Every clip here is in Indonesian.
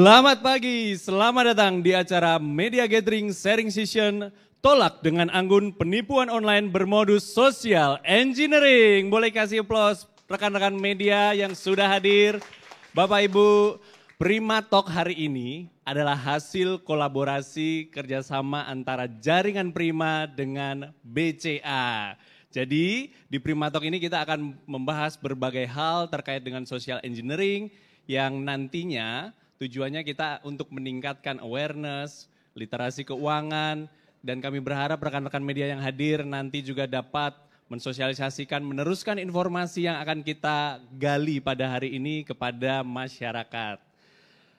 Selamat pagi, selamat datang di acara Media Gathering Sharing Session Tolak dengan Anggun Penipuan Online Bermodus Social Engineering. Boleh kasih aplaus rekan-rekan media yang sudah hadir. Bapak Ibu, Prima Talk hari ini adalah hasil kolaborasi kerjasama antara Jaringan Prima dengan BCA. Jadi di Prima Talk ini kita akan membahas berbagai hal terkait dengan social engineering yang nantinya tujuannya kita untuk meningkatkan awareness, literasi keuangan, dan kami berharap rekan-rekan media yang hadir nanti juga dapat mensosialisasikan, meneruskan informasi yang akan kita gali pada hari ini kepada masyarakat.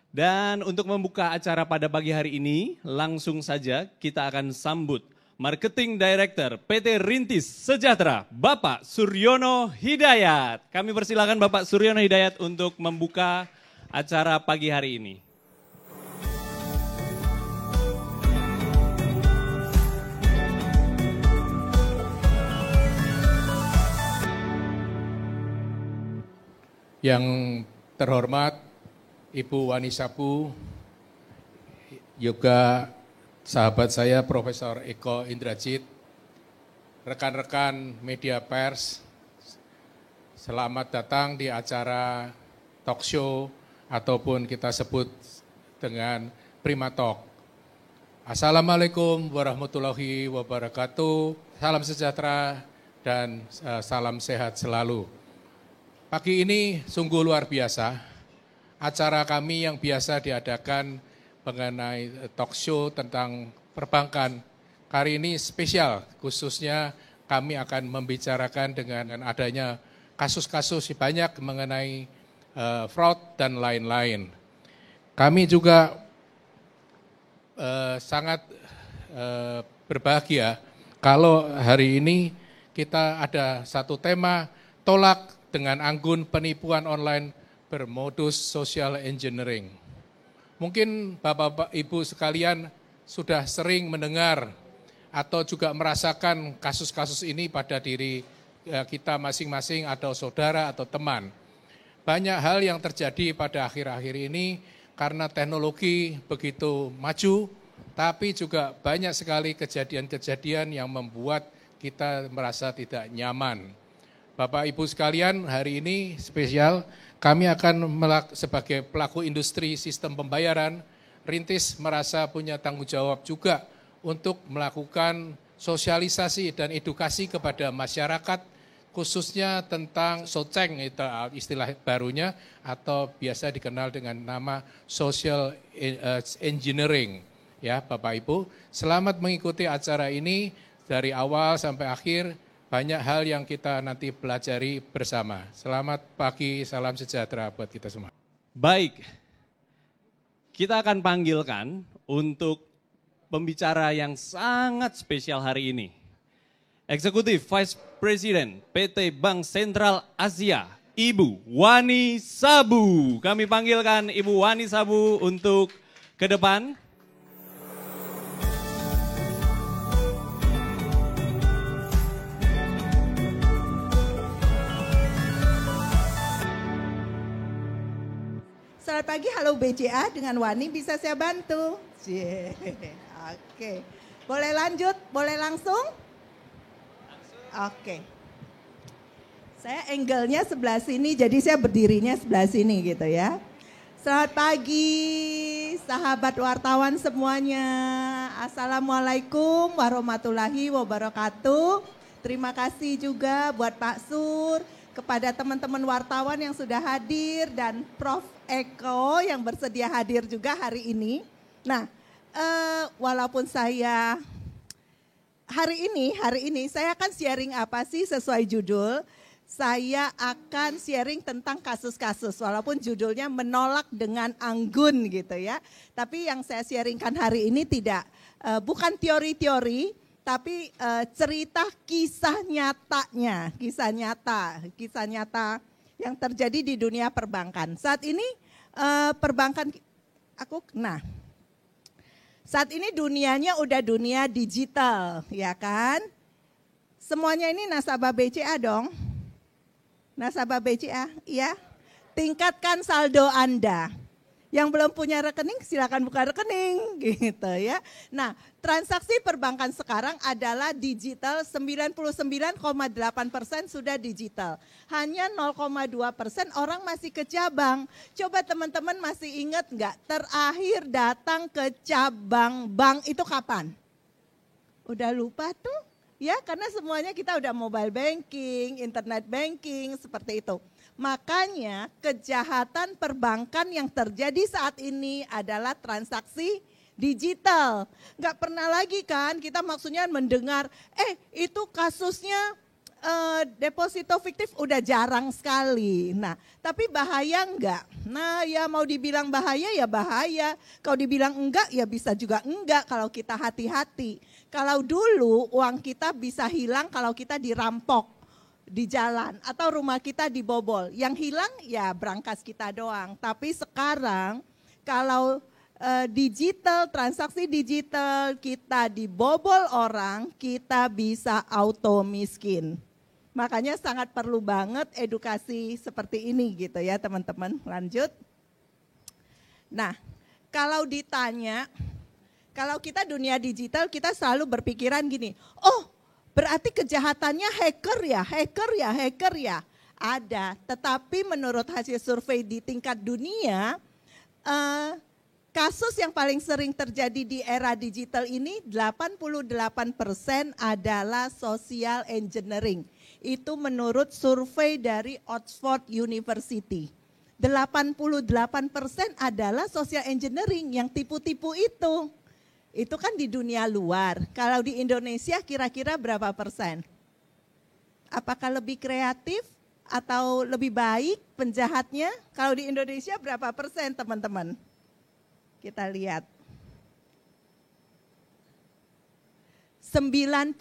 Dan untuk membuka acara pada pagi hari ini, langsung saja kita akan sambut Marketing Director PT Rintis Sejahtera, Bapak Suryono Hidayat. Kami persilakan Bapak Suryono Hidayat untuk membuka acara pagi hari ini. Yang terhormat Ibu Wani Sabu, juga sahabat saya Profesor Eko Indrajit, rekan-rekan media pers, selamat datang di acara talk show ataupun kita sebut dengan Prima Talk. Assalamualaikum warahmatullahi wabarakatuh, salam sejahtera dan salam sehat selalu. Pagi ini sungguh luar biasa, acara kami yang biasa diadakan mengenai talk show tentang perbankan. Kali ini spesial, khususnya kami akan membicarakan dengan adanya kasus-kasus banyak mengenai fraud dan lain-lain. Kami juga sangat berbahagia kalau hari ini kita ada satu tema tolak dengan anggun penipuan online bermodus social engineering. Mungkin Bapak Ibu sekalian sudah sering mendengar atau juga merasakan kasus-kasus ini pada diri kita masing-masing atau saudara atau teman. Banyak hal yang terjadi pada akhir-akhir ini karena teknologi begitu maju, tapi juga banyak sekali kejadian-kejadian yang membuat kita merasa tidak nyaman. Bapak Ibu sekalian, hari ini spesial, kami akan sebagai pelaku industri sistem pembayaran, Rintis merasa punya tanggung jawab juga untuk melakukan sosialisasi dan edukasi kepada masyarakat, khususnya tentang SOCENG, itu istilah barunya, atau biasa dikenal dengan nama social engineering. Ya Bapak Ibu, selamat mengikuti acara ini dari awal sampai akhir, banyak hal yang kita nanti pelajari bersama. Selamat pagi, salam sejahtera buat kita semua. Baik, kita akan panggilkan untuk pembicara yang sangat spesial hari ini. Eksekutif Vice President PT Bank Sentral Asia, Ibu Wani Sabu. Kami panggilkan Ibu Wani Sabu untuk ke depan. Selamat pagi, halo BCA dengan Wani, bisa saya bantu? Oke, boleh lanjut, boleh langsung? Oke. Saya angle-nya sebelah sini, jadi saya berdirinya sebelah sini gitu ya. Selamat pagi sahabat wartawan semuanya. Assalamualaikum warahmatullahi wabarakatuh. Terima kasih juga buat Pak Sur, kepada teman-teman wartawan yang sudah hadir dan Prof. Eko yang bersedia hadir juga hari ini. Nah, walaupun saya hari ini saya akan sharing apa sih sesuai judul. Saya akan sharing tentang kasus-kasus walaupun judulnya menolak dengan anggun gitu ya. Tapi yang saya sharingkan hari ini bukan teori-teori, tapi cerita kisah nyata yang terjadi di dunia perbankan. Saat ini saat ini dunianya udah dunia digital, ya kan? Semuanya ini nasabah BCA dong. Nasabah BCA, ya. Tingkatkan saldo Anda. Yang belum punya rekening silakan buka rekening gitu ya. Nah, transaksi perbankan sekarang adalah digital, 99,8% sudah digital. Hanya 0,2% orang masih ke cabang. Coba teman-teman masih ingat nggak terakhir datang ke cabang bank itu kapan? Udah lupa tuh? Ya, karena semuanya kita udah mobile banking, internet banking, seperti itu. Makanya kejahatan perbankan yang terjadi saat ini adalah transaksi digital. Nggak pernah lagi kan kita maksudnya mendengar, itu kasusnya deposito fiktif udah jarang sekali. Nah, tapi bahaya enggak? Nah, ya mau dibilang bahaya ya bahaya. Kalau dibilang enggak ya bisa juga enggak kalau kita hati-hati. Kalau dulu uang kita bisa hilang kalau kita dirampok di jalan atau rumah kita dibobol. Yang hilang ya brankas kita doang. Tapi sekarang kalau digital, transaksi digital kita dibobol orang, kita bisa auto miskin. Makanya sangat perlu banget edukasi seperti ini gitu ya teman-teman. Lanjut. Nah, kalau ditanya, kalau kita dunia digital kita selalu berpikiran gini, oh berarti kejahatannya hacker ya. Ada, tetapi menurut hasil survei di tingkat dunia, kasus yang paling sering terjadi di era digital ini 88% adalah social engineering. Itu menurut survei dari Oxford University. 88% adalah social engineering yang tipu-tipu itu. Itu kan di dunia luar. Kalau di Indonesia kira-kira berapa persen? Apakah lebih kreatif atau lebih baik penjahatnya? Kalau di Indonesia berapa persen teman-teman? Kita lihat. 99%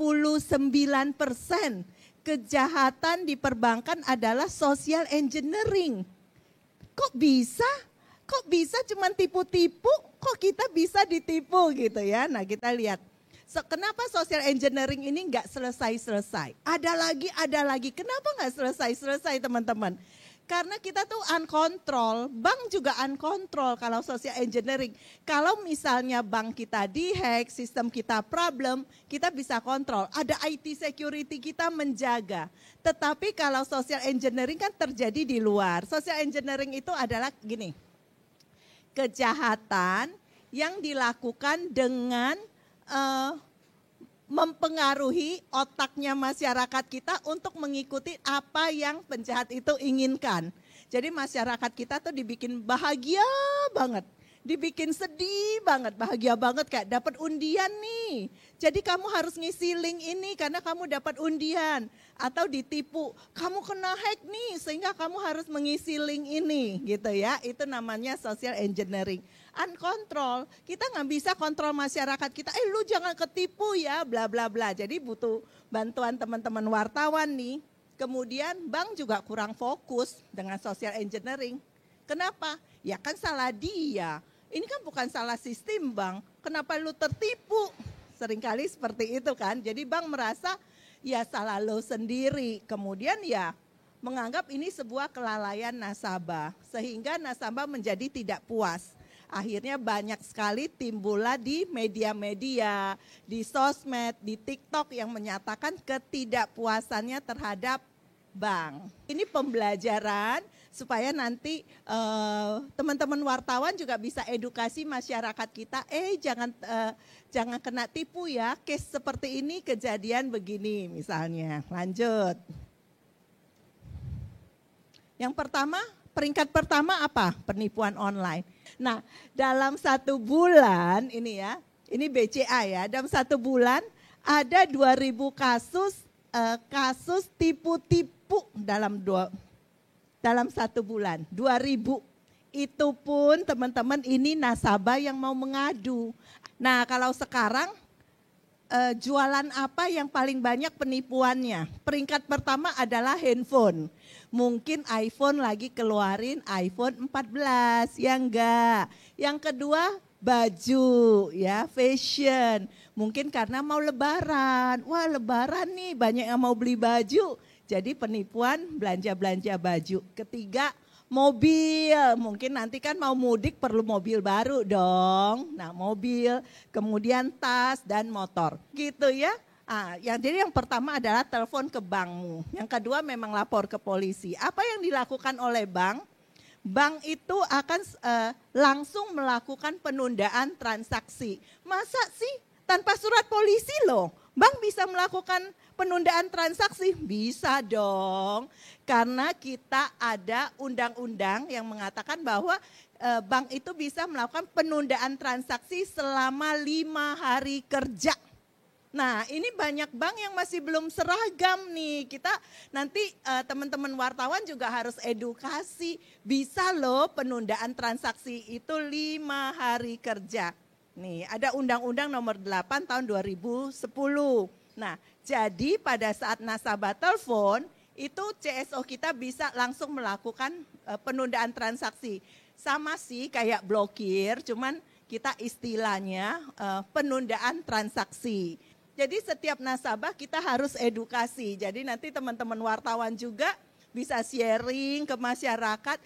kejahatan di perbankan adalah social engineering. Kok bisa? Kok bisa cuman tipu-tipu? Kok kita bisa ditipu gitu ya? Nah kita lihat. Kenapa social engineering ini nggak selesai-selesai? Ada lagi. Kenapa nggak selesai-selesai teman-teman? Karena kita tuh uncontrol, bank juga uncontrol kalau social engineering. Kalau misalnya bank kita dihack, sistem kita problem, kita bisa kontrol. Ada IT security kita menjaga. Tetapi kalau social engineering kan terjadi di luar. Social engineering itu adalah gini, kejahatan yang dilakukan dengan mempengaruhi otaknya masyarakat kita untuk mengikuti apa yang penjahat itu inginkan. Jadi masyarakat kita tuh dibikin bahagia banget, dibikin sedih banget, bahagia banget kayak dapat undian nih. Jadi kamu harus ngisi link ini karena kamu dapat undian. Atau ditipu, kamu kena hack nih sehingga kamu harus mengisi link ini gitu ya. Itu namanya social engineering. Uncontrol, kita nggak bisa kontrol masyarakat kita, lu jangan ketipu ya bla bla bla. Jadi butuh bantuan teman-teman wartawan nih. Kemudian bank juga kurang fokus dengan social engineering. Kenapa? Ya kan salah dia. Ini kan bukan salah sistem bank. Kenapa lu tertipu? Seringkali seperti itu kan. Jadi bank merasa ya salah lo sendiri. Kemudian ya menganggap ini sebuah kelalaian nasabah. Sehingga nasabah menjadi tidak puas. Akhirnya banyak sekali timbullah di media-media, di sosmed, di TikTok yang menyatakan ketidakpuasannya terhadap bank. Ini pembelajaran supaya nanti teman-teman wartawan juga bisa edukasi masyarakat kita. Jangan kena tipu ya, case seperti ini kejadian begini misalnya. Lanjut. Yang pertama, peringkat pertama apa? Penipuan online. Nah, dalam 1 bulan ini ya, ini BCA ya, dalam 1 bulan ada 2.000 kasus tipu-tipu dalam 1 bulan, 2.000. Itu pun teman-teman ini nasabah yang mau mengadu. Nah, kalau sekarang jualan apa yang paling banyak penipuannya? Peringkat pertama adalah handphone. Mungkin iPhone lagi keluarin iPhone 14, ya enggak. Yang kedua baju, ya fashion. Mungkin karena mau lebaran. Wah lebaran nih banyak yang mau beli baju. Jadi penipuan belanja-belanja baju. Ketiga mobil, mungkin nanti kan mau mudik perlu mobil baru dong. Nah mobil, kemudian tas dan motor gitu ya. Jadi yang pertama adalah telepon ke bankmu. Yang kedua memang lapor ke polisi. Apa yang dilakukan oleh bank? Bank itu akan langsung melakukan penundaan transaksi. Masa sih tanpa surat polisi loh? Bank bisa melakukan penundaan transaksi? Bisa dong. Karena kita ada undang-undang yang mengatakan bahwa bank itu bisa melakukan penundaan transaksi selama 5 hari kerja. Nah ini banyak bank yang masih belum seragam nih. Kita nanti teman-teman wartawan juga harus edukasi. Bisa loh penundaan transaksi itu 5 hari kerja. Nih ada Undang-Undang nomor 8 tahun 2010. Nah jadi pada saat nasabah telepon itu CSO kita bisa langsung melakukan penundaan transaksi. Sama sih kayak blokir, cuman kita istilahnya penundaan transaksi. Jadi setiap nasabah kita harus edukasi. Jadi nanti teman-teman wartawan juga bisa sharing ke masyarakat.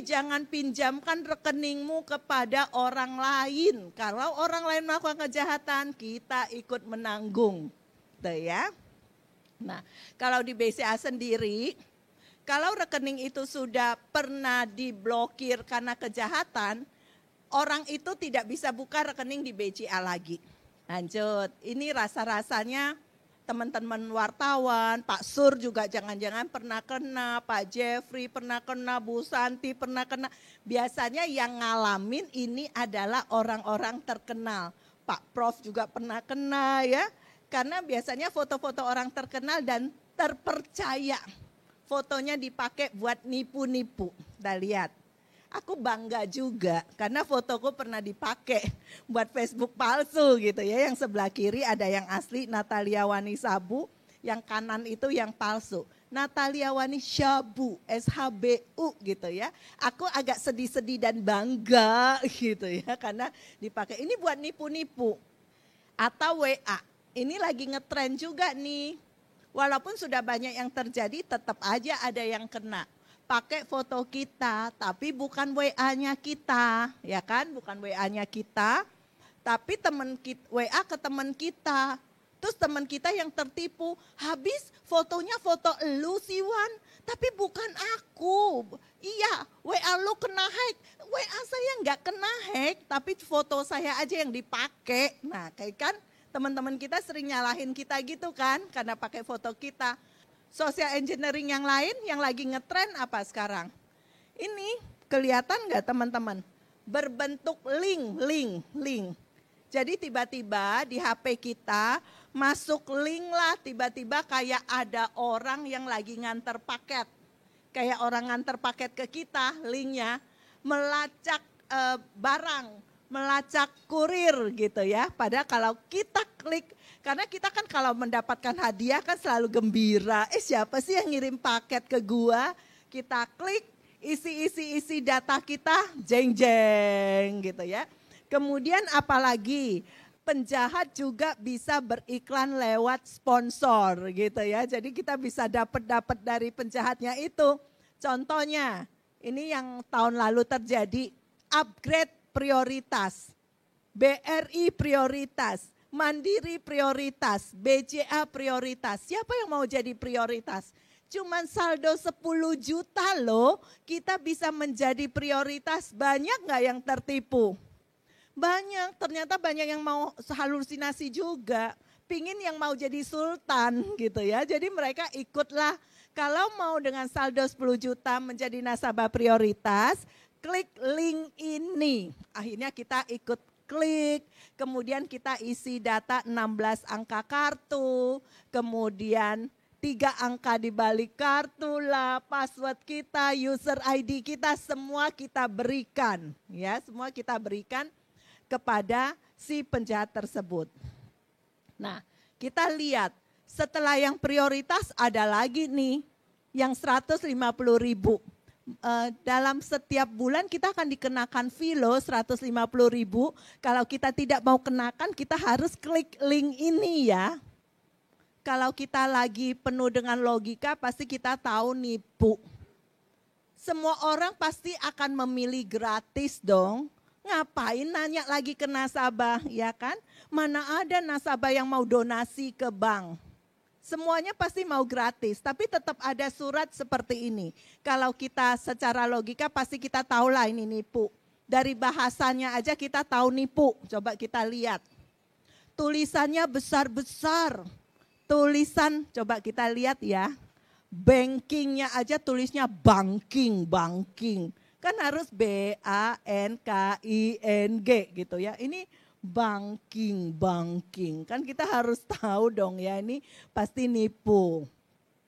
Jangan pinjamkan rekeningmu kepada orang lain. Kalau orang lain melakukan kejahatan, kita ikut menanggung. Tuh ya. Nah, kalau di BCA sendiri, kalau rekening itu sudah pernah diblokir karena kejahatan, orang itu tidak bisa buka rekening di BCA lagi. Lanjut, ini rasa-rasanya teman-teman wartawan, Pak Sur juga jangan-jangan pernah kena, Pak Jeffrey pernah kena, Bu Santi pernah kena. Biasanya yang ngalamin ini adalah orang-orang terkenal. Pak Prof juga pernah kena ya, karena biasanya foto-foto orang terkenal dan terpercaya. Fotonya dipakai buat nipu-nipu, kita lihat. Aku bangga juga karena fotoku pernah dipakai buat Facebook palsu gitu ya. Yang sebelah kiri ada yang asli Natalia Wani Sabu, yang kanan itu yang palsu. Natalia Wani Shabu, SHBU gitu ya. Aku agak sedih-sedih dan bangga gitu ya karena dipakai. Ini buat nipu-nipu. Atau WA, ini lagi ngetren juga nih. Walaupun sudah banyak yang terjadi tetap aja ada yang kena. Pakai foto kita, tapi bukan WA-nya kita, ya kan? Bukan WA-nya kita, tapi WA ke teman kita. Terus teman kita yang tertipu, habis fotonya foto elu sih Wan, tapi bukan aku. Iya, WA lu kena hack, WA saya nggak kena hack, tapi foto saya aja yang dipakai. Nah, kayak kan teman-teman kita sering nyalahin kita gitu kan, karena pakai foto kita. Social engineering yang lain yang lagi ngetren apa sekarang? Ini kelihatan nggak teman-teman? Berbentuk link. Jadi tiba-tiba di HP kita masuk link lah, tiba-tiba kayak ada orang yang lagi nganter paket. Kayak orang nganter paket ke kita, linknya melacak barang, melacak kurir gitu ya. Padahal kalau kita klik, karena kita kan kalau mendapatkan hadiah kan selalu gembira. Siapa sih yang ngirim paket ke gua? Kita klik, isi data kita, jeng gitu ya. Kemudian apalagi penjahat juga bisa beriklan lewat sponsor gitu ya. Jadi kita bisa dapat dari penjahatnya itu. Contohnya, ini yang tahun lalu terjadi, upgrade prioritas, BRI prioritas, Mandiri prioritas, BCA prioritas. Siapa yang mau jadi prioritas? Cuman saldo 10 juta loh, kita bisa menjadi prioritas. Banyak nggak yang tertipu? Banyak, ternyata banyak yang mau halusinasi juga. Pingin yang mau jadi sultan gitu ya. Jadi mereka ikutlah, kalau mau dengan saldo 10 juta menjadi nasabah prioritas, klik link ini. Akhirnya kita ikut klik, kemudian kita isi data 16 angka kartu, kemudian 3 angka di balik kartu lah, password kita, user ID kita, semua kita berikan. Ya, semua kita berikan kepada si penjahat tersebut. Nah, kita lihat setelah yang prioritas ada lagi nih yang 150.000. Dalam setiap bulan kita akan dikenakan fee loh 150.000. Kalau kita tidak mau kenakan, kita harus klik link ini ya. Kalau kita lagi penuh dengan logika, pasti kita tahu nipu. Semua orang pasti akan memilih gratis dong. Ngapain nanya lagi ke nasabah, ya kan? Mana ada nasabah yang mau donasi ke bank? Semuanya pasti mau gratis, tapi tetap ada surat seperti ini. Kalau kita secara logika pasti kita tahu lah ini nipu. Dari bahasanya aja kita tahu nipu. Coba kita lihat. Tulisannya besar-besar. Tulisan, coba kita lihat ya. Bankingnya aja tulisnya banking. Kan harus BANKING gitu ya. Ini banking. Kan kita harus tahu dong ya, ini pasti nipu.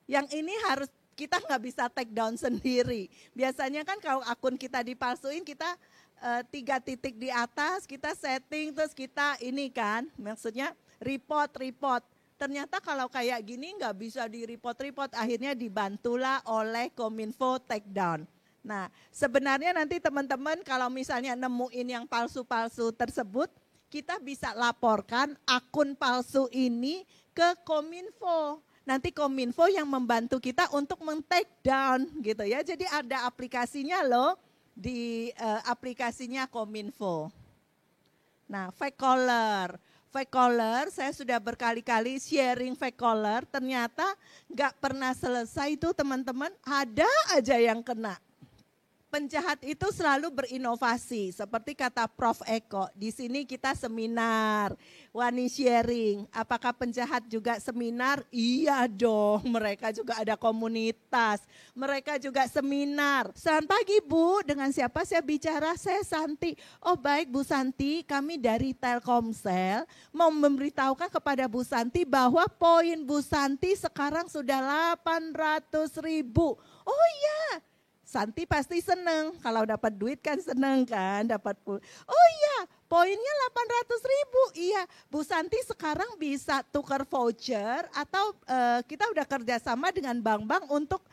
Yang ini harus kita nggak bisa take down sendiri. Biasanya kan kalau akun kita dipalsuin, kita 3 titik di atas, kita setting, terus kita ini kan, maksudnya report. Ternyata kalau kayak gini nggak bisa di report, akhirnya dibantulah oleh Kominfo take down. Nah, sebenarnya nanti teman-teman kalau misalnya nemuin yang palsu-palsu tersebut, kita bisa laporkan akun palsu ini ke Kominfo. Nanti Kominfo yang membantu kita untuk men-take down gitu ya. Jadi ada aplikasinya loh, di aplikasinya Kominfo. Nah, fake caller, saya sudah berkali-kali sharing fake caller, ternyata nggak pernah selesai itu teman-teman, ada aja yang kena. Penjahat itu selalu berinovasi, seperti kata Prof. Eko. Di sini kita seminar, Wani sharing. Apakah penjahat juga seminar? Iya dong, mereka juga ada komunitas, mereka juga seminar. Selamat pagi Bu, dengan siapa saya bicara? Saya Santi. Oh baik Bu Santi, kami dari Telkomsel mau memberitahukan kepada Bu Santi bahwa poin Bu Santi sekarang sudah 800.000. Oh iya. Santi pasti seneng, kalau dapat duit kan seneng kan, dapat oh iya, poinnya 800.000, iya. Bu Santi sekarang bisa tukar voucher atau kita udah kerjasama dengan bank-bank untuk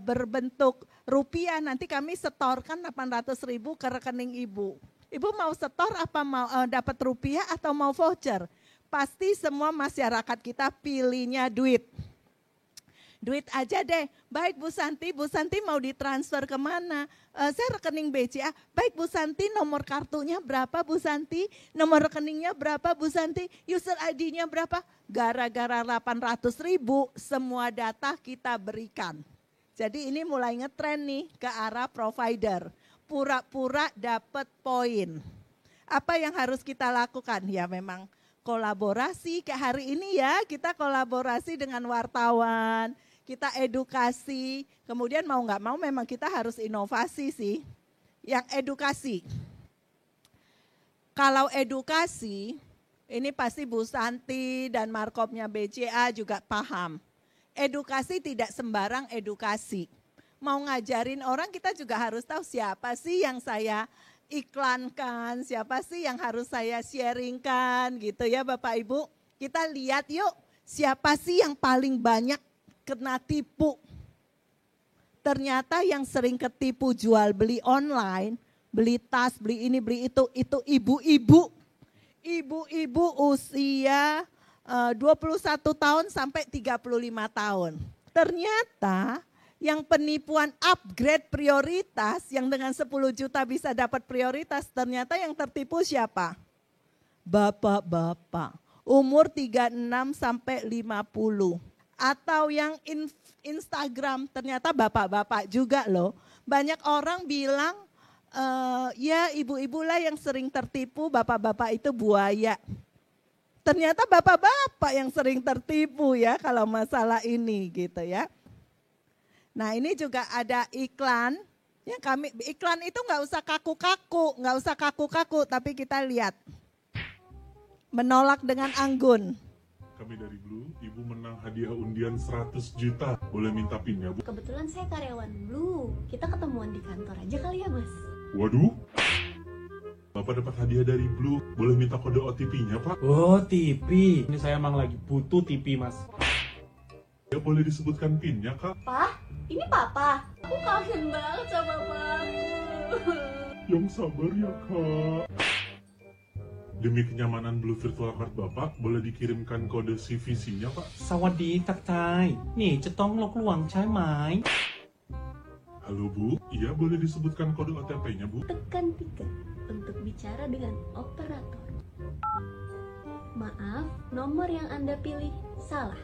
berbentuk rupiah, nanti kami setorkan 800.000 ke rekening Ibu. Ibu mau setor apa mau dapat rupiah atau mau voucher? Pasti semua masyarakat kita pilihnya duit. Duit aja deh. Baik Bu Santi mau ditransfer kemana? Saya rekening BCA. Baik Bu Santi, nomor kartunya berapa Bu Santi? Nomor rekeningnya berapa Bu Santi? User ID-nya berapa? Gara-gara 800.000 semua data kita berikan. Jadi ini mulai ngetren nih ke arah provider. Pura-pura dapat poin. Apa yang harus kita lakukan? Ya memang kolaborasi. Kayak hari ini ya kita kolaborasi dengan wartawan. Kita edukasi, kemudian mau nggak mau memang kita harus inovasi sih. Yang edukasi, kalau edukasi ini pasti Bu Santi dan Markopnya BCA juga paham. Edukasi tidak sembarang edukasi. Mau ngajarin orang kita juga harus tahu siapa sih yang saya iklankan, siapa sih yang harus saya sharingkan gitu ya Bapak Ibu. Kita lihat yuk siapa sih yang paling banyak kena tipu. Ternyata yang sering ketipu jual beli online, beli tas, beli ini, beli itu ibu-ibu. Ibu-ibu usia 21 tahun sampai 35 tahun. Ternyata yang penipuan upgrade prioritas, yang dengan 10 juta bisa dapat prioritas, ternyata yang tertipu siapa? Bapak-bapak, umur 36 sampai 50. Atau yang Instagram, ternyata bapak-bapak juga loh. Banyak orang bilang, ya ibu-ibu lah yang sering tertipu, bapak-bapak itu buaya. Ternyata bapak-bapak yang sering tertipu ya kalau masalah ini gitu ya. Nah ini juga ada iklan, ya iklan itu nggak usah kaku-kaku, tapi kita lihat. Menolak dengan anggun. Kami dari Blue, Ibu menang hadiah undian 100 juta. Boleh minta PIN ya, Bu? Kebetulan saya karyawan Blue. Kita ketemuan di kantor aja kali ya, Mas? Waduh. Bapak dapat hadiah dari Blue. Boleh minta kode OTP-nya, Pak? Oh, TV. Ini saya emang lagi butuh TV, Mas. Ya, boleh disebutkan PIN-nya, Kak? Pak, ini Papa. Aku kangen banget sama Papa. Yang sabar ya, Kak. Demi kenyamanan Blue Virtual Card Bapak, boleh dikirimkan kode CVC-nya, Pak? สวัสดีทักทายนี่จะต้องลดระหว่างใช้ไหม Halo Halo Bu, iya boleh disebutkan kode OTP-nya Bu? Tekan 3 untuk bicara dengan operator. Maaf, nomor yang Anda pilih salah.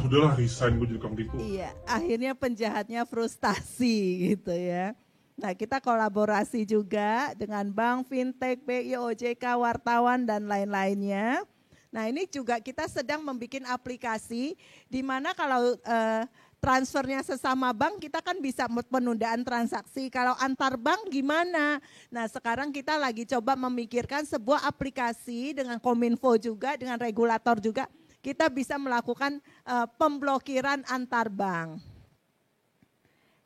Udahlah resign gue jadi tukang tipu. Iya, akhirnya penjahatnya frustasi gitu ya. Nah, kita kolaborasi juga dengan bank, fintech, BI, OJK, wartawan, dan lain-lainnya. Nah, ini juga kita sedang membuat aplikasi di mana kalau transfernya sesama bank kita kan bisa penundaan transaksi. Kalau antar bank gimana? Nah, sekarang kita lagi coba memikirkan sebuah aplikasi dengan Kominfo juga, dengan regulator juga. Kita bisa melakukan pemblokiran antar bank.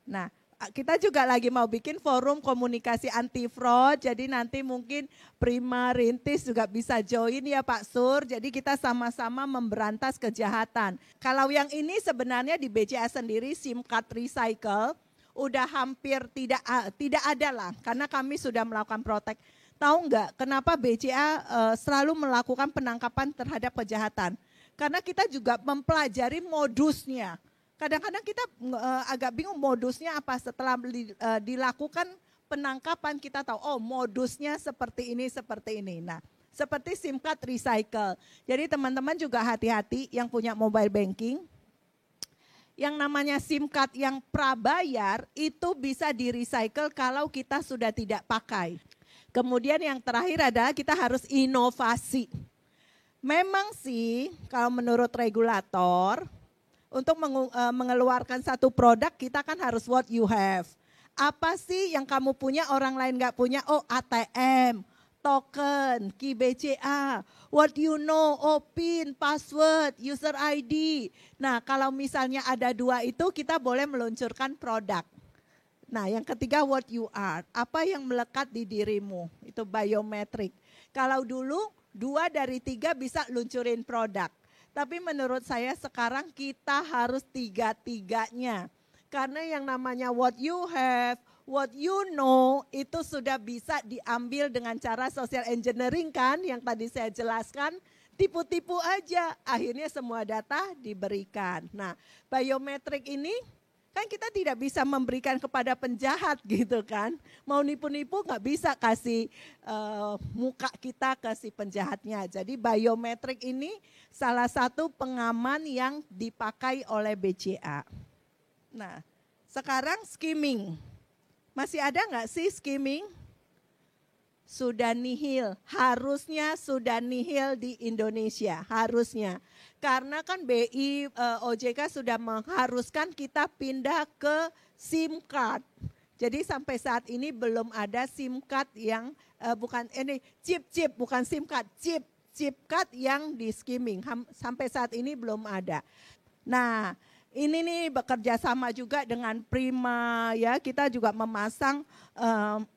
Nah, kita juga lagi mau bikin forum komunikasi anti fraud, jadi nanti mungkin Prima, Rintis juga bisa join ya Pak Sur, jadi kita sama-sama memberantas kejahatan. Kalau yang ini sebenarnya di BCA sendiri SIM card recycle udah hampir tidak ada lah, karena kami sudah melakukan protek. Tahu nggak kenapa BCA selalu melakukan penangkapan terhadap kejahatan? Karena kita juga mempelajari modusnya. Kadang-kadang kita agak bingung modusnya apa, setelah dilakukan penangkapan kita tahu, oh modusnya seperti ini, seperti ini. Nah, seperti SIM card recycle. Jadi teman-teman juga hati-hati yang punya mobile banking. Yang namanya SIM card yang prabayar itu bisa di-recycle kalau kita sudah tidak pakai. Kemudian yang terakhir adalah kita harus inovasi. Memang sih kalau menurut regulator, untuk mengeluarkan satu produk kita kan harus what you have. Apa sih yang kamu punya orang lain nggak punya? Oh ATM, token, key BCA, what you know, oh PIN, password, user ID. Nah kalau misalnya ada dua itu kita boleh meluncurkan produk. Nah yang ketiga what you are, apa yang melekat di dirimu, itu biometrik. Kalau dulu 2 dari 3 bisa luncurin produk. Tapi menurut saya sekarang kita harus 3-3-nya. Karena yang namanya what you have, what you know itu sudah bisa diambil dengan cara social engineering kan yang tadi saya jelaskan. Tipu-tipu aja, akhirnya semua data diberikan. Nah biometrik ini kan kita tidak bisa memberikan kepada penjahat gitu kan. Mau nipu-nipu nggak bisa kasih muka kita ke si penjahatnya. Jadi biometrik ini salah satu pengaman yang dipakai oleh BCA. Nah sekarang skimming. Masih ada nggak sih skimming? Sudah nihil, harusnya sudah nihil di Indonesia, harusnya. Karena kan BI, OJK sudah mengharuskan kita pindah ke SIM card. Jadi sampai saat ini belum ada SIM card yang, chip, bukan SIM card, chip card yang di skimming. Sampai saat ini belum ada. Nah ini nih bekerja sama juga dengan Prima ya, kita juga memasang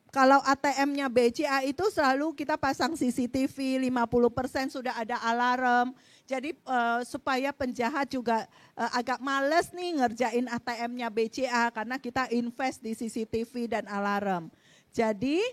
kalau ATM-nya BCA itu selalu kita pasang CCTV, 50% sudah ada alarm. Jadi supaya penjahat juga agak males nih ngerjain ATM-nya BCA karena kita invest di CCTV dan alarm. Jadi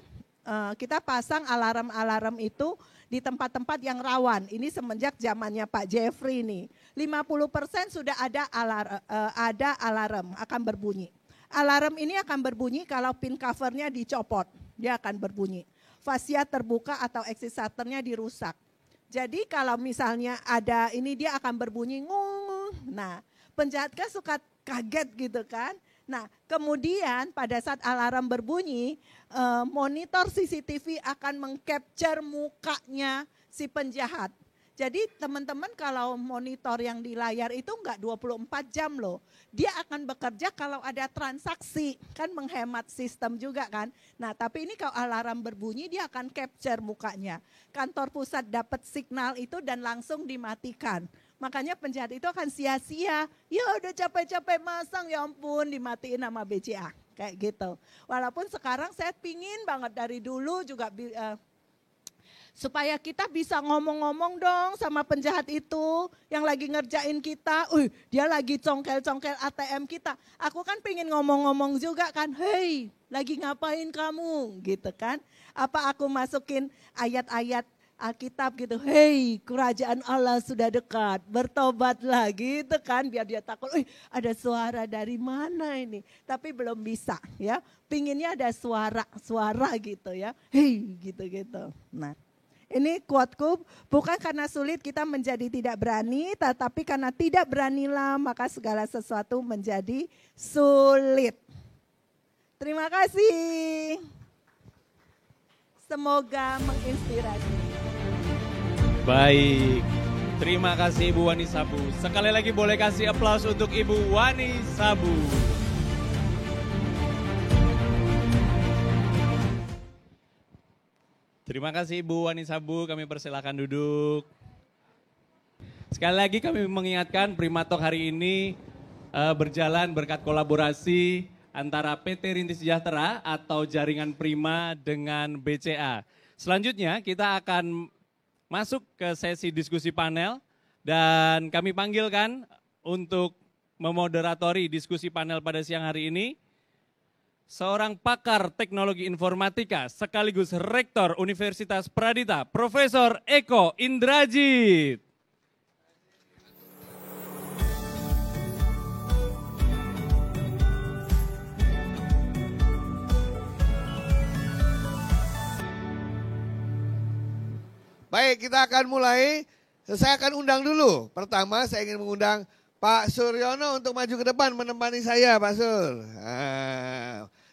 kita pasang alarm-alarm itu di tempat-tempat yang rawan. Ini semenjak zamannya Pak Jeffrey nih. 50% sudah ada alarm akan berbunyi. Alarm ini akan berbunyi kalau pin covernya dicopot, dia akan berbunyi. Fasia terbuka atau exit shutternya dirusak. Jadi kalau misalnya ada ini dia akan berbunyi ngung. Nah, penjahat kan suka kaget gitu kan. Nah, kemudian pada saat alarm berbunyi, monitor CCTV akan mengcapture mukanya si penjahat. Jadi teman-teman kalau monitor yang di layar itu enggak 24 jam loh. Dia akan bekerja kalau ada transaksi, kan menghemat sistem juga kan. Nah tapi ini kalau alarm berbunyi dia akan capture mukanya. Kantor pusat dapat signal itu dan langsung dimatikan. Makanya penjahat itu akan sia-sia. Ya udah capek-capek masang, ya ampun dimatiin sama BCA. Kayak gitu. Walaupun sekarang saya pingin banget dari dulu juga supaya kita bisa ngomong-ngomong dong sama penjahat itu yang lagi ngerjain kita. Dia lagi congkel-congkel ATM kita. Aku kan pengen ngomong-ngomong juga kan. Hei, lagi ngapain kamu? Gitu kan. Apa aku masukin ayat-ayat Alkitab gitu, hei kerajaan Allah sudah dekat, bertobatlah gitu kan, biar dia takut, ada suara dari mana ini, tapi belum bisa ya, pinginnya ada suara gitu ya, hei gitu-gitu. Nah ini quoteku, bukan karena sulit kita menjadi tidak berani, tetapi karena tidak beranilah maka segala sesuatu menjadi sulit. Terima kasih, semoga menginspirasi. Baik, terima kasih Ibu Wani Sabu. Sekali lagi boleh kasih aplaus untuk Ibu Wani Sabu. Terima kasih Ibu Wani Sabu, kami persilakan duduk. Sekali lagi kami mengingatkan Primatalk hari ini berjalan berkat kolaborasi antara PT Rintis Sejahtera atau Jaringan Prima dengan BCA. Selanjutnya kita akan masuk ke sesi diskusi panel dan kami panggilkan untuk memoderatori diskusi panel pada siang hari ini seorang pakar teknologi informatika sekaligus Rektor Universitas Pradita, Profesor Eko Indrajit. Baik, kita akan mulai. Saya akan undang dulu. Pertama saya ingin mengundang Pak Suryono untuk maju ke depan menemani saya, Pak Sur.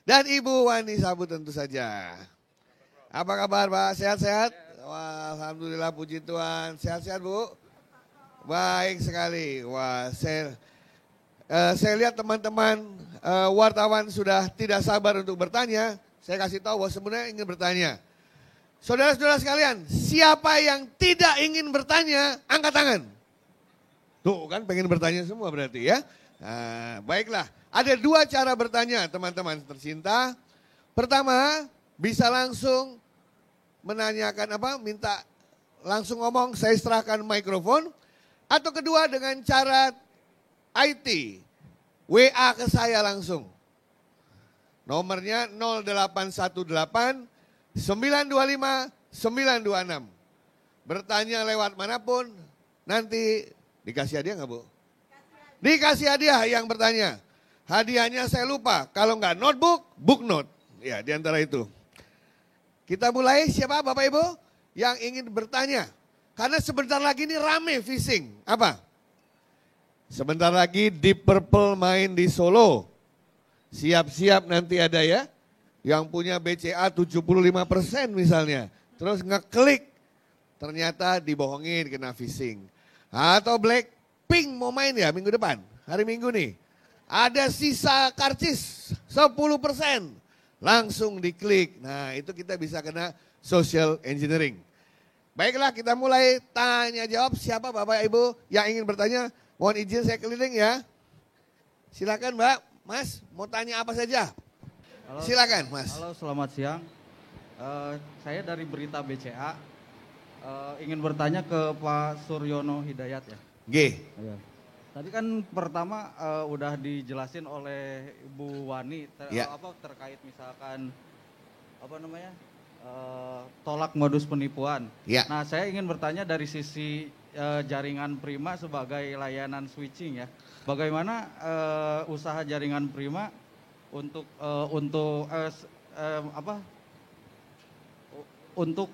Dan Ibu Wani Sabu tentu saja. Apa kabar Pak? Sehat-sehat? Wah, alhamdulillah puji Tuhan. Sehat-sehat Bu? Baik sekali. Wah, saya lihat teman-teman wartawan sudah tidak sabar untuk bertanya. Saya kasih tahu bahwa sebenarnya ingin bertanya. Saudara-saudara sekalian, siapa yang tidak ingin bertanya, angkat tangan. Tuh kan pengen bertanya semua berarti ya. Nah, baiklah, ada dua cara bertanya teman-teman tercinta. Pertama, bisa langsung menanyakan minta langsung ngomong, saya serahkan mikrofon. Atau kedua dengan cara IT, WA ke saya langsung. Nomornya 0818 925 926. Bertanya lewat manapun, nanti dikasih hadiah nggak Bu? Dikasih hadiah yang bertanya. Hadiahnya saya lupa, kalau nggak notebook, book note. Ya, diantara itu. Kita mulai, siapa Bapak Ibu yang ingin bertanya? Karena sebentar lagi ini rame fishing. Apa? Sebentar lagi Deep Purple main di Solo. Siap-siap nanti ada ya. Yang punya BCA 75% misalnya. Terus ngeklik, ternyata dibohongin kena phishing. Atau Blackpink mau main ya minggu depan, hari Minggu nih. Ada sisa karcis 10%, langsung diklik. Nah itu kita bisa kena social engineering. Baiklah kita mulai tanya jawab, siapa Bapak Ibu yang ingin bertanya. Mohon izin saya keliling ya. Silakan Mbak, Mas mau tanya apa saja. Halo, silakan Mas. Halo selamat siang, saya dari Berita BCA, ingin bertanya ke Pak Suryono Hidayat ya. G. Ya. Tadi kan pertama udah dijelasin oleh Ibu Wani terkait misalkan tolak modus penipuan. Ya. Nah saya ingin bertanya dari sisi jaringan Prima sebagai layanan switching ya. Bagaimana usaha jaringan Prima untuk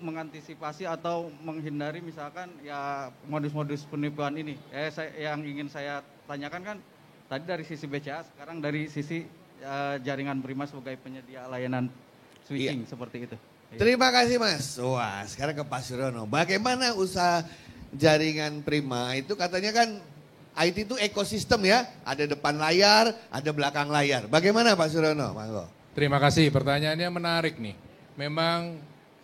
mengantisipasi atau menghindari misalkan ya modus-modus penipuan ini. Yang ingin saya tanyakan kan tadi dari sisi BCA, sekarang dari sisi jaringan Prima sebagai penyedia layanan switching seperti itu. Terima kasih Mas. Wah, sekarang ke Pak Suryono. Bagaimana usaha jaringan Prima itu katanya kan IT itu ekosistem ya, ada depan layar, ada belakang layar. Bagaimana Pak Suryono? Manggo. Terima kasih, pertanyaannya menarik nih. Memang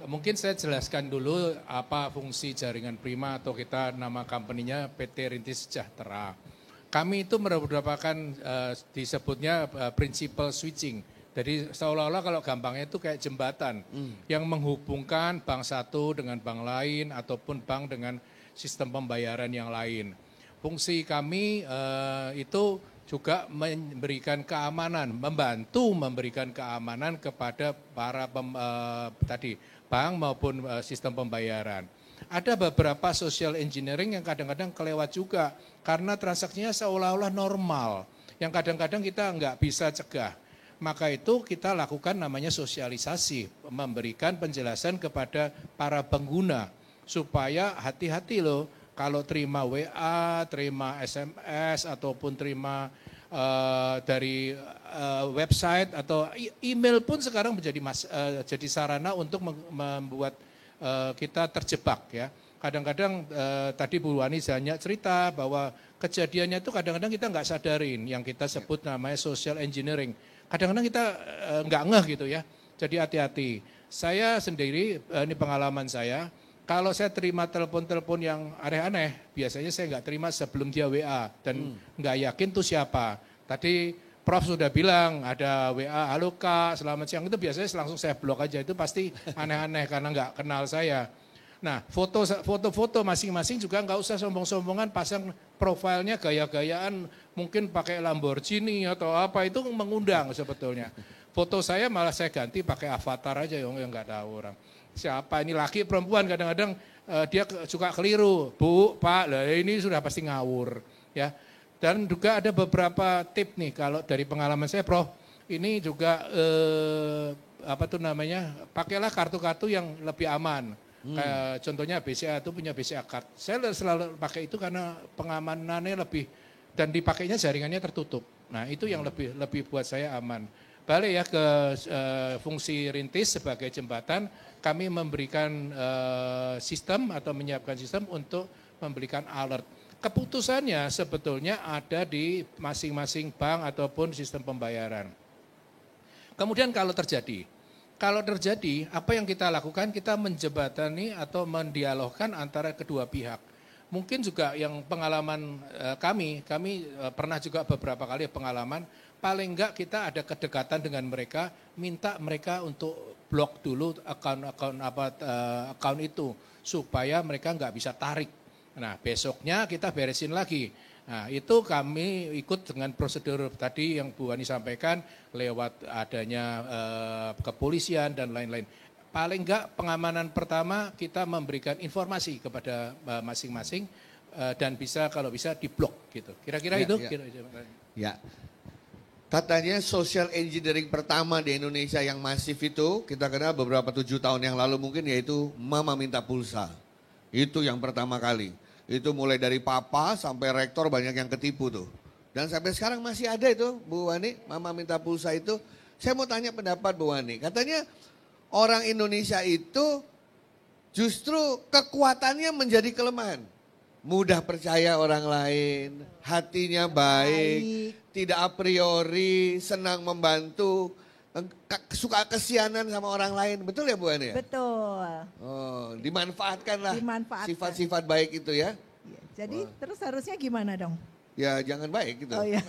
mungkin saya jelaskan dulu apa fungsi jaringan Prima atau kita nama company-nya PT Rintis Sejahtera. Kami itu merupakan disebutnya principal switching. Jadi seolah-olah kalau gampangnya itu kayak jembatan yang menghubungkan bank satu dengan bank lain ataupun bank dengan sistem pembayaran yang lain. Fungsi kami itu juga memberikan keamanan, membantu memberikan keamanan kepada para bank maupun sistem pembayaran. Ada beberapa social engineering yang kadang-kadang kelewat juga karena transaksinya seolah-olah normal, yang kadang-kadang kita nggak bisa cegah. Maka itu kita lakukan namanya sosialisasi, memberikan penjelasan kepada para pengguna supaya hati-hati loh kalau terima WA, terima SMS ataupun terima dari website atau email pun sekarang menjadi jadi sarana untuk membuat kita terjebak ya. Kadang-kadang tadi Bu Wani banyak cerita bahwa kejadiannya itu kadang-kadang kita nggak sadarin yang kita sebut namanya social engineering. Kadang-kadang kita nggak ngeh gitu ya. Jadi hati-hati. Saya sendiri, ini pengalaman saya, kalau saya terima telepon-telepon yang aneh-aneh, biasanya saya nggak terima sebelum dia WA dan nggak yakin tuh siapa. Tadi Prof sudah bilang ada WA, halo Kak, selamat siang, itu biasanya langsung saya blok aja, itu pasti aneh-aneh karena nggak kenal saya. Nah foto-foto masing-masing juga nggak usah sombong-sombongan, pasang profilnya gaya-gayaan, mungkin pakai Lamborghini atau apa, itu mengundang sebetulnya. Foto saya malah saya ganti pakai avatar aja, yang nggak tahu orang. Siapa ini, laki perempuan, kadang-kadang dia suka keliru, Bu, Pak, lah ini sudah pasti ngawur ya. Dan juga ada beberapa tip nih kalau dari pengalaman saya Prof, ini juga pakailah kartu-kartu yang lebih aman. Kayak contohnya BCA itu punya BCA card. Saya selalu pakai itu karena pengamanannya lebih, dan dipakainya jaringannya tertutup. Nah itu yang lebih buat saya aman. Balik ya ke fungsi Rintis sebagai jembatan, kami memberikan sistem atau menyiapkan sistem untuk memberikan alert. Keputusannya sebetulnya ada di masing-masing bank ataupun sistem pembayaran. Kemudian kalau terjadi apa yang kita lakukan? Kita menjembatani atau mendialogkan antara kedua pihak. Mungkin juga yang pengalaman kami pernah juga beberapa kali pengalaman, paling enggak kita ada kedekatan dengan mereka, minta mereka untuk blok dulu akun itu supaya mereka enggak bisa tarik. Nah besoknya kita beresin lagi. Nah itu kami ikut dengan prosedur tadi yang Bu Wani sampaikan lewat adanya kepolisian dan lain-lain. Paling enggak pengamanan pertama kita memberikan informasi kepada masing-masing dan kalau bisa diblok gitu. Kira-kira itu? Ya. Katanya social engineering pertama di Indonesia yang masif itu kita kenal beberapa 7 tahun yang lalu mungkin, yaitu Mama Minta Pulsa. Itu yang pertama kali. Itu mulai dari papa sampai rektor banyak yang ketipu tuh. Dan sampai sekarang masih ada itu Bu Wani, Mama Minta Pulsa itu. Saya mau tanya pendapat Bu Wani. Katanya orang Indonesia itu justru kekuatannya menjadi kelemahan. Mudah percaya orang lain, hatinya baik, tidak a priori, senang membantu, suka kesianan sama orang lain. Betul ya Bu Wani? Betul. Oh, dimanfaatkanlah sifat-sifat baik itu ya. Jadi terus harusnya gimana dong? Ya jangan baik gitu. Oh iya.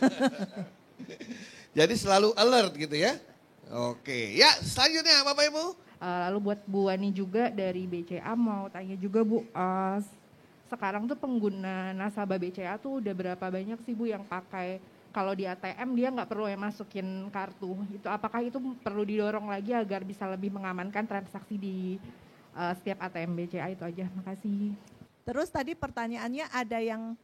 Jadi selalu alert gitu ya. Oke, ya selanjutnya Bapak Ibu. Lalu buat Bu Wani juga dari BCA mau tanya juga Bu, sekarang tuh pengguna nasabah BCA tuh udah berapa banyak sih Bu yang pakai, kalau di ATM dia nggak perlu masukin kartu, itu apakah itu perlu didorong lagi agar bisa lebih mengamankan transaksi di setiap ATM BCA? Itu aja, makasih. Terus tadi pertanyaannya ada yang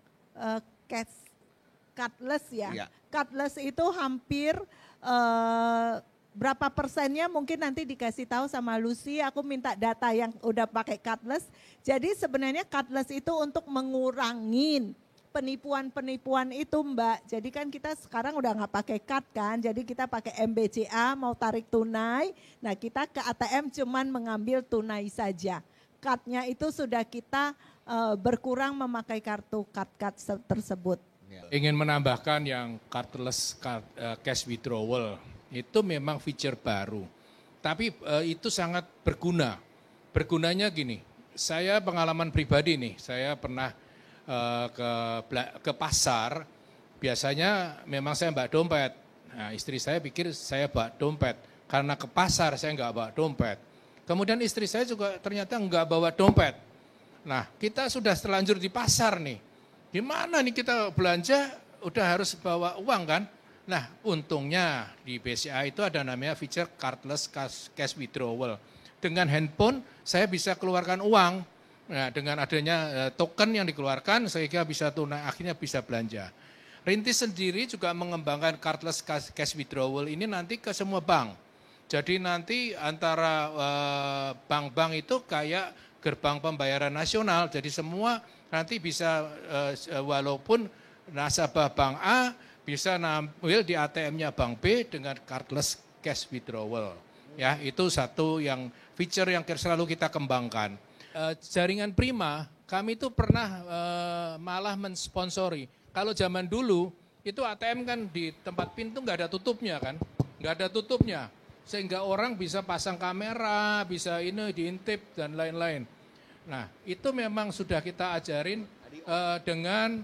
cardless ya. Cardless itu hampir berapa persennya mungkin nanti dikasih tahu sama Lucy, aku minta data yang udah pakai cardless. Jadi sebenarnya cardless itu untuk mengurangin penipuan-penipuan itu Mbak. Jadi kan kita sekarang udah nggak pakai card kan, jadi kita pakai MBCA mau tarik tunai. Nah kita ke ATM cuman mengambil tunai saja. Cardnya itu sudah kita berkurang memakai kartu card tersebut. Ingin menambahkan yang cardless cash withdrawal. Itu memang feature baru, tapi itu sangat berguna. Bergunanya gini, saya pengalaman pribadi nih, saya pernah ke pasar, biasanya memang saya bawa dompet. Nah, istri saya pikir saya bawa dompet, karena ke pasar saya nggak bawa dompet. Kemudian istri saya juga ternyata nggak bawa dompet. Nah, kita sudah terlanjur di pasar nih, gimana nih kita belanja, udah harus bawa uang kan? Nah untungnya di BCA itu ada namanya feature cardless cash withdrawal. Dengan handphone saya bisa keluarkan uang Nah, dengan adanya token yang dikeluarkan sehingga bisa tunai, akhirnya bisa belanja. Rintis sendiri juga mengembangkan cardless cash withdrawal ini nanti ke semua bank. Jadi nanti antara bank-bank itu kayak gerbang pembayaran nasional. Jadi semua nanti bisa walaupun nasabah bank A bisa nampil di ATM-nya bank B dengan cardless cash withdrawal. Ya, itu satu yang feature yang selalu kita kembangkan. Jaringan Prima, kami itu pernah malah mensponsori. Kalau zaman dulu, itu ATM kan di tempat pintu nggak ada tutupnya kan. Nggak ada tutupnya. Sehingga orang bisa pasang kamera, bisa ini diintip dan lain-lain. Nah, itu memang sudah kita ajarin dengan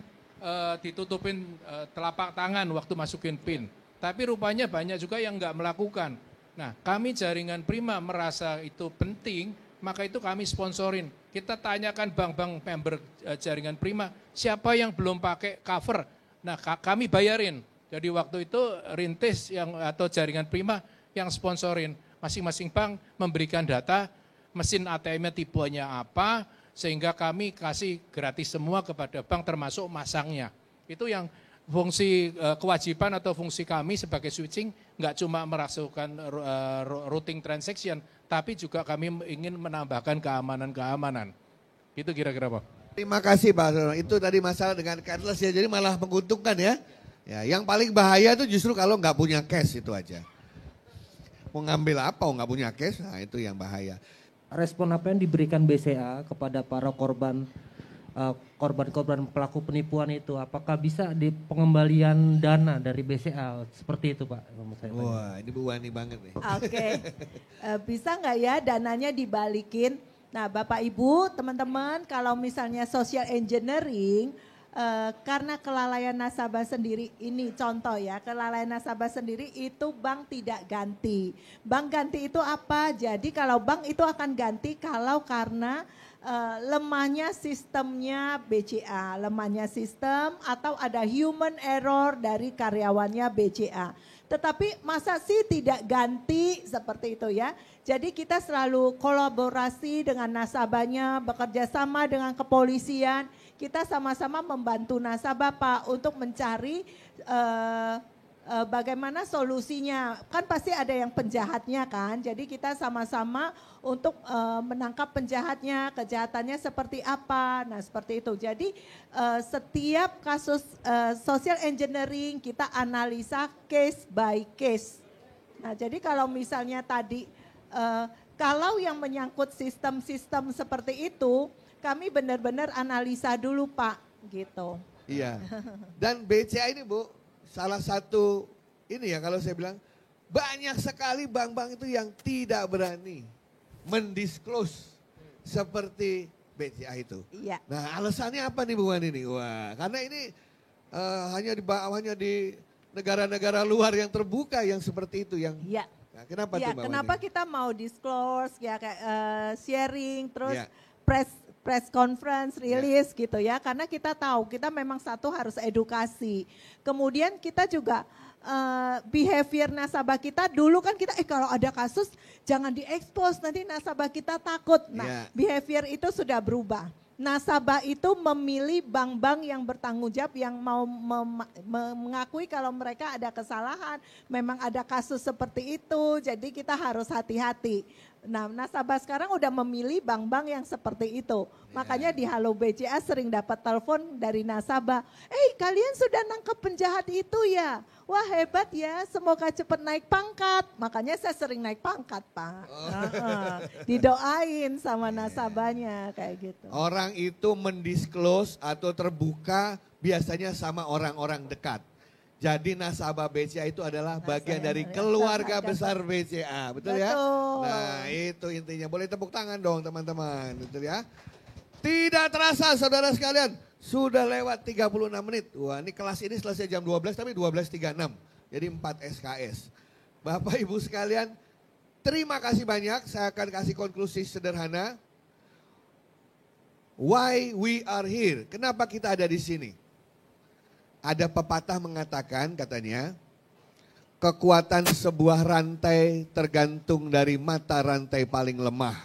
ditutupin telapak tangan waktu masukin PIN. Tapi rupanya banyak juga yang nggak melakukan. Nah, kami Jaringan Prima merasa itu penting, maka itu kami sponsorin. Kita tanyakan bank-bank member Jaringan Prima, siapa yang belum pakai cover? Nah, kami bayarin. Jadi waktu itu Rintis atau Jaringan Prima yang sponsorin. Masing-masing bank memberikan data, mesin ATM-nya tipenya apa, sehingga kami kasih gratis semua kepada bank termasuk masangnya. Itu yang fungsi kewajiban atau fungsi kami sebagai switching nggak cuma merasukkan routing transaction, tapi juga kami ingin menambahkan keamanan-keamanan. Itu kira-kira Pak. Terima kasih Pak. Itu tadi masalah dengan cardless ya, jadi malah menguntungkan ya. Ya, yang paling bahaya itu justru kalau nggak punya cash itu aja. Mau ngambil apa, nggak punya cash, nah itu yang bahaya. Respon apa yang diberikan BCA kepada para korban pelaku penipuan itu, apakah bisa di pengembalian dana dari BCA seperti itu Pak? Wah, ini Bu Wani banget nih. Oke, bisa nggak ya dananya dibalikin? Nah Bapak Ibu, teman-teman, kalau misalnya social engineering, karena kelalaian nasabah sendiri, ini contoh ya, kelalaian nasabah sendiri itu bank tidak ganti. Bank ganti itu apa? Jadi kalau bank itu akan ganti kalau karena lemahnya sistemnya BCA, lemahnya sistem atau ada human error dari karyawannya BCA. Tetapi masa sih tidak ganti seperti itu ya. Jadi kita selalu kolaborasi dengan nasabahnya, bekerja sama dengan kepolisian. Kita sama-sama membantu nasabah Pak untuk mencari bagaimana solusinya. Kan pasti ada yang penjahatnya kan. Jadi kita sama-sama untuk menangkap penjahatnya, kejahatannya seperti apa. Nah seperti itu. Jadi setiap kasus social engineering kita analisa case by case. Nah jadi kalau misalnya tadi kalau yang menyangkut sistem-sistem seperti itu, kami benar-benar analisa dulu Pak gitu. Iya. Dan BCA ini Bu, salah satu ini ya kalau saya bilang banyak sekali bank-bank itu yang tidak berani mendisclose seperti BCA itu. Iya. Nah alasannya apa nih Bu Wani ini? Wah karena ini hanya di negara-negara luar yang terbuka yang seperti itu yang. Iya. Nah, kenapa ya, tuh Mbak kenapa Wani? kita mau disclose ya kayak sharing terus Ya. press conference, release gitu ya. Karena kita tahu kita memang satu harus edukasi. Kemudian kita juga behavior nasabah kita dulu kan kita kalau ada kasus jangan diekspos nanti nasabah kita takut. Nah, behavior itu sudah berubah. Nasabah itu memilih bank-bank yang bertanggung jawab yang mau mengakui kalau mereka ada kesalahan, memang ada kasus seperti itu, jadi kita harus hati-hati. Nah nasabah sekarang udah memilih bank-bank yang seperti itu. Makanya di Halo BCA sering dapat telepon dari nasabah, kalian sudah nangkep penjahat itu ya? Wah hebat ya, semoga cepat naik pangkat. Makanya saya sering naik pangkat Pak. Didoain sama nasabahnya kayak gitu. Orang itu mendisclose atau terbuka biasanya sama orang-orang dekat. Jadi nasabah BCA itu adalah bagian dari keluarga besar BCA, betul ya? Nah itu intinya, boleh tepuk tangan dong teman-teman, betul ya? Tidak terasa saudara sekalian, sudah lewat 36 menit. Wah ini kelas ini selesai jam 12 tapi 12.36, jadi 4 SKS. Bapak Ibu sekalian, terima kasih banyak, saya akan kasih konklusi sederhana. Why we are here, kenapa kita ada di sini? Ada pepatah mengatakan katanya, kekuatan sebuah rantai tergantung dari mata rantai paling lemah.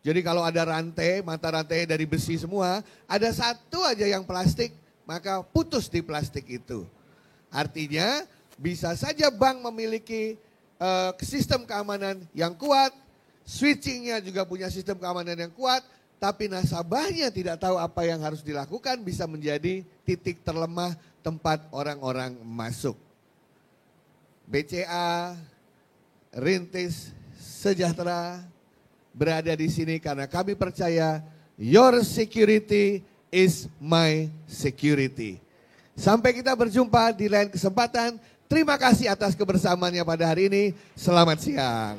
Jadi kalau ada rantai, mata rantai dari besi semua, ada satu aja yang plastik, maka putus di plastik itu. Artinya bisa saja bank memiliki sistem keamanan yang kuat, switchingnya juga punya sistem keamanan yang kuat, tapi nasabahnya tidak tahu apa yang harus dilakukan, bisa menjadi titik terlemah tempat orang-orang masuk. BCA, Rintis, Sejahtera berada di sini karena kami percaya your security is my security. Sampai kita berjumpa di lain kesempatan. Terima kasih atas kebersamaannya pada hari ini. Selamat siang.